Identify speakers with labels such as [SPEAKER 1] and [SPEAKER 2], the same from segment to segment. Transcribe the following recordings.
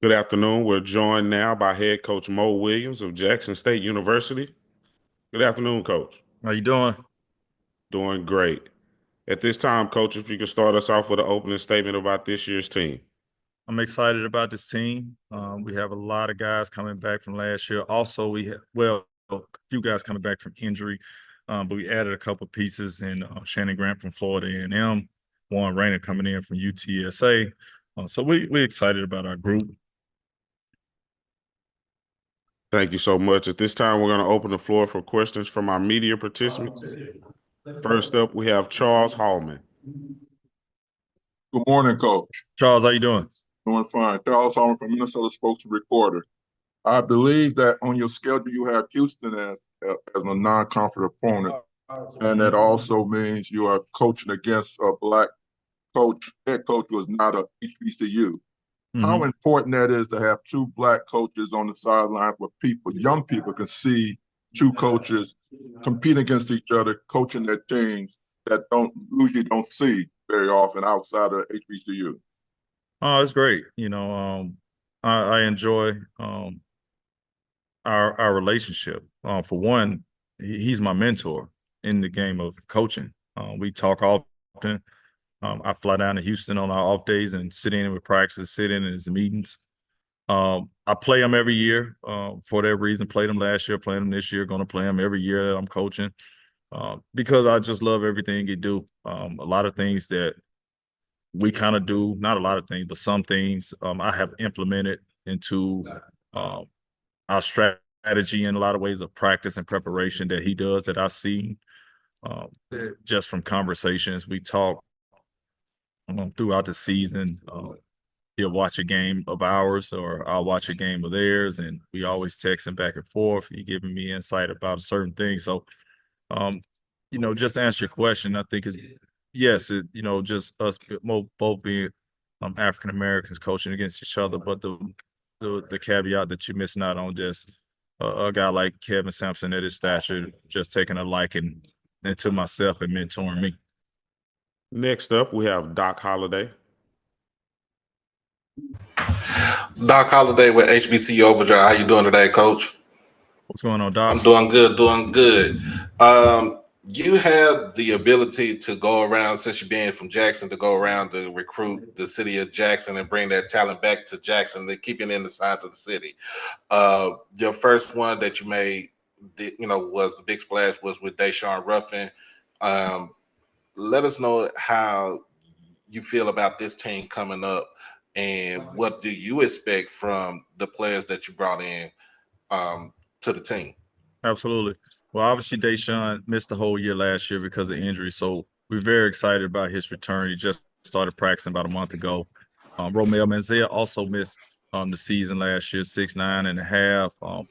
[SPEAKER 1] Good afternoon. We're joined now by head coach Mo Williams of Jackson State University. Good afternoon, coach.
[SPEAKER 2] How you doing?
[SPEAKER 1] Doing great. At this time, coach, if you could start us off with an opening statement about this year's team.
[SPEAKER 2] I'm excited about this team. We have a lot of guys coming back from last year. Also, a few guys coming back from injury, but we added a couple pieces in Shannon Grant from Florida A&M, Warren Rayner coming in from UTSA. So we're excited about our group.
[SPEAKER 1] Thank you so much. At this time, we're going to open the floor for questions from our media participants. First up, we have Charles Hallman.
[SPEAKER 3] Good morning, Coach.
[SPEAKER 2] Charles, how you doing?
[SPEAKER 3] Doing fine. Charles Hallman from Minnesota Spokes Recorder. I believe that on your schedule you have Houston as a non-conference opponent, and that also means you are coaching against a black head coach who is not a HBCU. How important that is to have two black coaches on the sideline where young people can see two coaches compete against each other, coaching their teams that usually don't see very often outside of HBCU.
[SPEAKER 2] Oh, it's great. I enjoy our relationship. For one, he's my mentor in the game of coaching. We talk often. I fly down to Houston on our off days and sit in with practice, sit in his meetings. I play him every year for that reason. Played him last year, played him this year, going to play him every year that I'm coaching because I just love everything he do. A lot of things that we kind of do, not a lot of things, but some things I have implemented into our strategy in a lot of ways of practice and preparation that he does that I've seen just from conversations we talk throughout the season. He'll watch a game of ours or I'll watch a game of theirs, and we always texting back and forth. He giving me insight about a certain thing. So, just to answer your question, I think yes, just us both being African Americans coaching against each other, but the caveat that you're missing out on just a guy like Kevin Sampson at his stature, just taking a liking into myself and mentoring me.
[SPEAKER 1] Next up, we have Doc Holliday.
[SPEAKER 4] Doc Holliday with HBCU Overdrive. How you doing today, Coach?
[SPEAKER 2] What's going on, Doc?
[SPEAKER 4] I'm doing good, doing good. You have the ability to go around, since you've been from Jackson, to go around to recruit the city of Jackson and bring that talent back to Jackson and keep it in the sides of the city. Your first one that you made, was the big splash was with Deshaun Ruffin. Let us know how you feel about this team coming up, and what do you expect from the players that you brought in to the team?
[SPEAKER 2] Absolutely. Well, obviously, Deshaun missed the whole year last year because of injury, so we're very excited about his return. He just started practicing about a month ago. Romeo Manziel also missed the season last year, 6'9.5",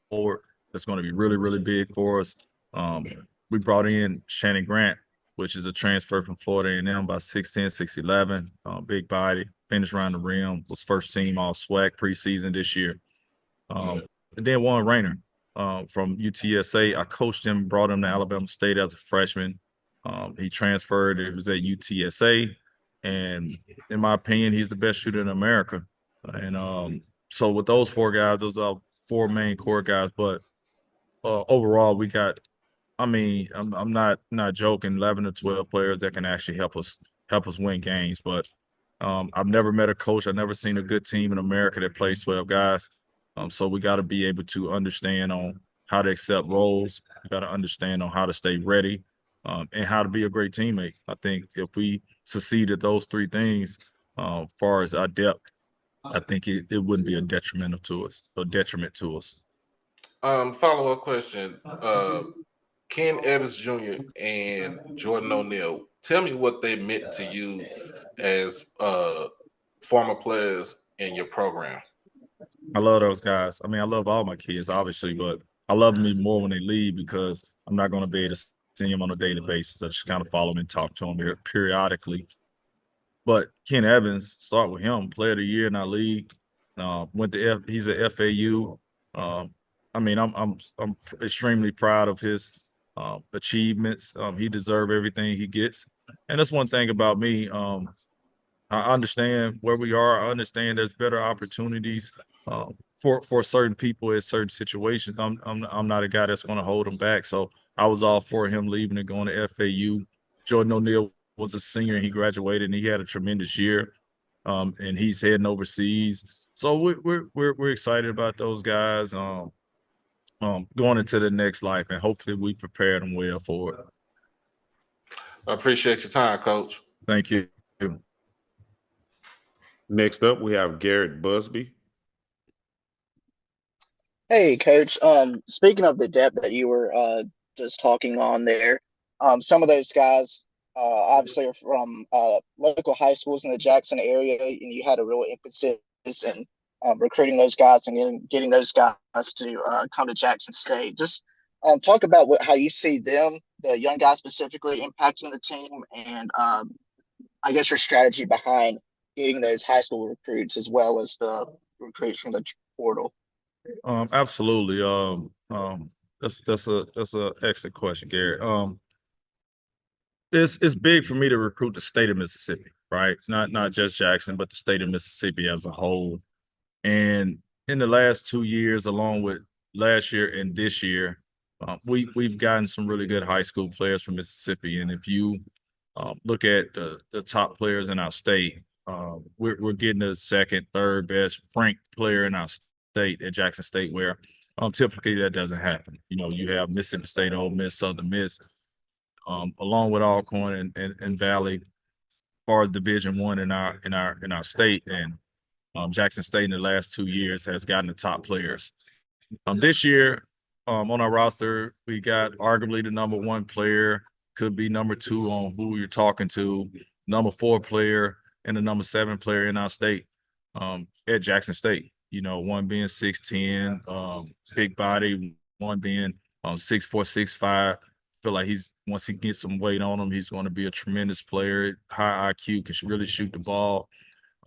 [SPEAKER 2] forward. That's going to be really, really big for us. We brought in Shannon Grant, which is a transfer from Florida A&M, about 6'10", 6'11", big body, finished around the rim, was first team all SWAC preseason this year. And then Warren Rayner from UTSA. I coached him, brought him to Alabama State as a freshman. He transferred. It was at UTSA. And in my opinion, he's the best shooter in America. And so with those four guys, those are four main core guys. But overall, we got, I'm not joking, 11 to 12 players that can actually help us win games. But I've never met a coach. I've never seen a good team in America that plays 12 guys. So we got to be able to understand on how to accept roles. We got to understand on how to stay ready and how to be a great teammate. I think if we succeed at those three things, as far as our depth, I think it wouldn't be a detriment to us.
[SPEAKER 4] Follow-up question. Ken Evans Jr. and Jordan O'Neal, tell me what they meant to you as former players in your program.
[SPEAKER 2] I love those guys. I love all my kids, obviously, but I love them even more when they leave because I'm not going to be able to see them on a daily basis. I just kind of follow them and talk to them periodically. But Ken Evans, start with him, player of the year in our league. He's a FAU. I'm extremely proud of his achievements. He deserves everything he gets. And that's one thing about me. I understand where we are. I understand there's better opportunities for certain people in certain situations. I'm not a guy that's going to hold them back. So I was all for him leaving and going to FAU. Jordan O'Neal was a senior and he graduated and he had a tremendous year. And he's heading overseas. So we're excited about those guys going into the next life, and hopefully we prepare them well for it.
[SPEAKER 4] I appreciate your time, Coach.
[SPEAKER 2] Thank you.
[SPEAKER 1] Next up, we have Garrett Busby.
[SPEAKER 5] Hey, Coach. Speaking of the depth that you were just talking on there, some of those guys obviously are from local high schools in the Jackson area, and you had a real emphasis in recruiting those guys and getting those guys to come to Jackson State. Just talk about how you see them, the young guys specifically, impacting the team, and I guess your strategy behind getting those high school recruits as well as the recruits from the portal.
[SPEAKER 2] Absolutely. That's a excellent question, Garrett. It's big for me to recruit the state of Mississippi, right? Not just Jackson, but the state of Mississippi as a whole. And in the last 2 years, along with last year and this year, we've gotten some really good high school players from Mississippi. And if you look at the top players in our state, we're getting the second, third best ranked player in our state at Jackson State, where typically that doesn't happen. You know, you have Mississippi State, Ole Miss, Southern Miss, along with Alcorn and Valley, for Division I in our state, and Jackson State in the last 2 years has gotten the top players. This year, on our roster, we got arguably the #1 player, could be #2 on who you're talking to, #4 player, and the #7 player in our state at Jackson State. You know, one being 6'10", big body, one being 6'4", 6'5". Feel like once he gets some weight on him, he's going to be a tremendous player, high IQ, can really shoot the ball.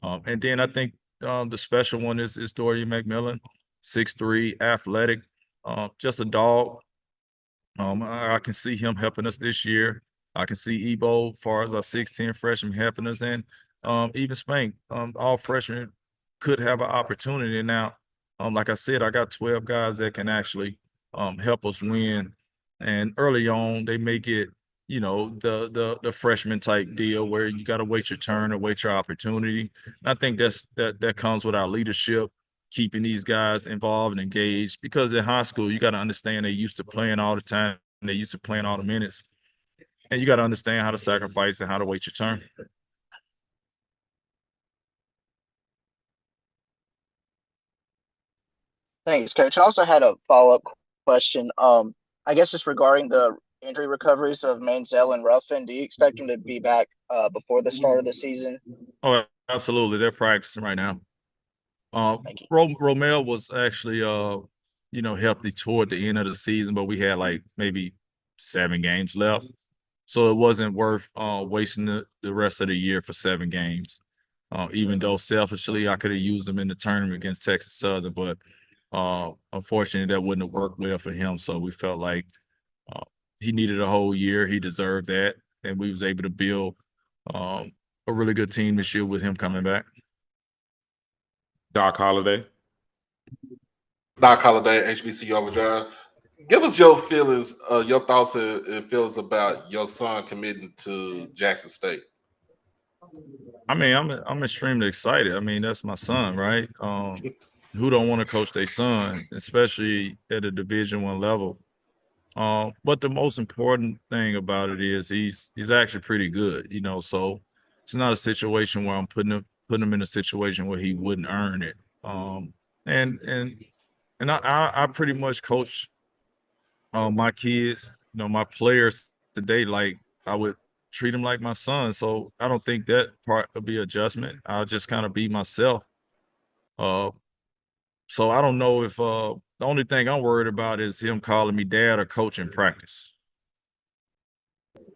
[SPEAKER 2] And then I think the special one is Dorian McMillan, 6'3", athletic, just a dog. I can see him helping us this year. I can see Ebo, as far as our 6'10" freshman, helping us, and even Spank. All freshmen could have an opportunity. Now, like I said, I got 12 guys that can actually help us win. And early on, they make it, you know, the freshman type deal where you got to wait your turn or wait your opportunity. And I think that comes with our leadership, keeping these guys involved and engaged, because in high school, you got to understand they used to playing all the time. They used to playing all the minutes. And you got to understand how to sacrifice and how to wait your turn.
[SPEAKER 5] Thanks, Coach. I also had a follow-up question. I guess just regarding the injury recoveries of Manziel and Ruffin, do you expect them to be back before the start of the season?
[SPEAKER 2] Oh, absolutely. They're practicing right now. Romel was actually, healthy toward the end of the season, but we had like maybe 7 games left. So it wasn't worth wasting the rest of the year for 7 games. Even though selfishly I could have used him in the tournament against Texas Southern, but unfortunately that wouldn't have worked well for him. So we felt like he needed a whole year. He deserved that. And we was able to build a really good team this year with him coming back.
[SPEAKER 1] Doc Holliday.
[SPEAKER 4] Doc Holliday, HBC Overdrive. Give us your feelings, your thoughts and feelings about your son committing to Jackson State.
[SPEAKER 2] I mean, I'm extremely excited. I mean, that's my son, right? Who don't want to coach their son, especially at a Division I level? But the most important thing about it is he's actually pretty good, you know. So it's not a situation where I'm putting him in a situation where he wouldn't earn it. And I pretty much coach my kids, you know, my players today, like I would treat them like my son. So I don't think that part will be adjustment. I'll just kind of be myself. So I don't know if the only thing I'm worried about is him calling me dad or coach in practice.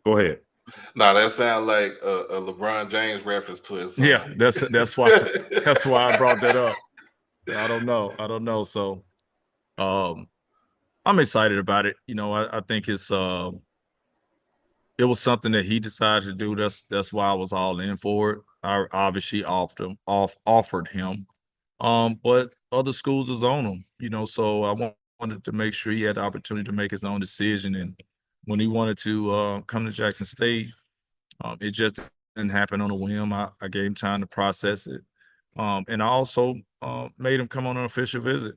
[SPEAKER 1] Go ahead.
[SPEAKER 4] No, that sounds like a LeBron James reference to his son.
[SPEAKER 2] Yeah, that's why I brought that up. I don't know. So I'm excited about it. You know, I think it was something that he decided to do. That's why I was all in for it. I obviously offered him. But other schools is on him, you know, so I wanted to make sure he had the opportunity to make his own decision. And when he wanted to come to Jackson State, it just didn't happen on a whim. I gave him time to process it. And I also made him come on an official visit,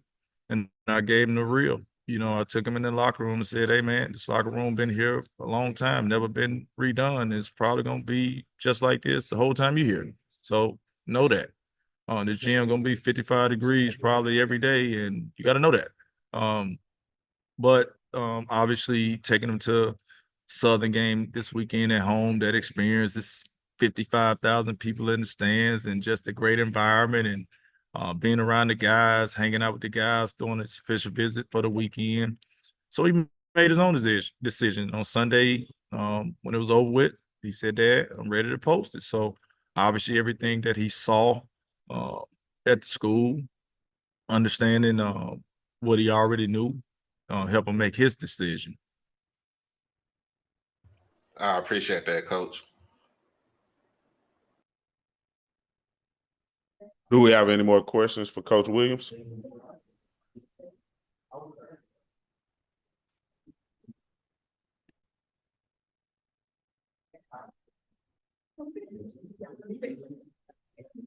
[SPEAKER 2] and I gave him the real. You know, I took him in the locker room and said, "Hey, man, this locker room been here a long time, never been redone. It's probably gonna be just like this the whole time you're here. So know that. This gym gonna be 55 degrees probably every day, and you got to know that." But obviously taking them to Southern game this weekend at home, that experience, this 55,000 people in the stands, and just a great environment, and being around the guys, hanging out with the guys, doing his official visit for the weekend. So he made his own decision on Sunday. When it was over with, he said, "Dad, I'm ready to post it." So obviously everything that he saw at the school, understanding what he already knew, help him make his decision.
[SPEAKER 4] I appreciate that, Coach.
[SPEAKER 1] Do we have any more questions for Coach Williams?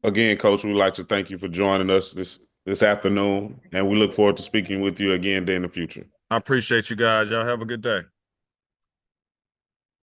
[SPEAKER 1] Again, Coach, we'd like to thank you for joining us this afternoon, and we look forward to speaking with you again in the future.
[SPEAKER 2] I appreciate you guys. Y'all have a good day.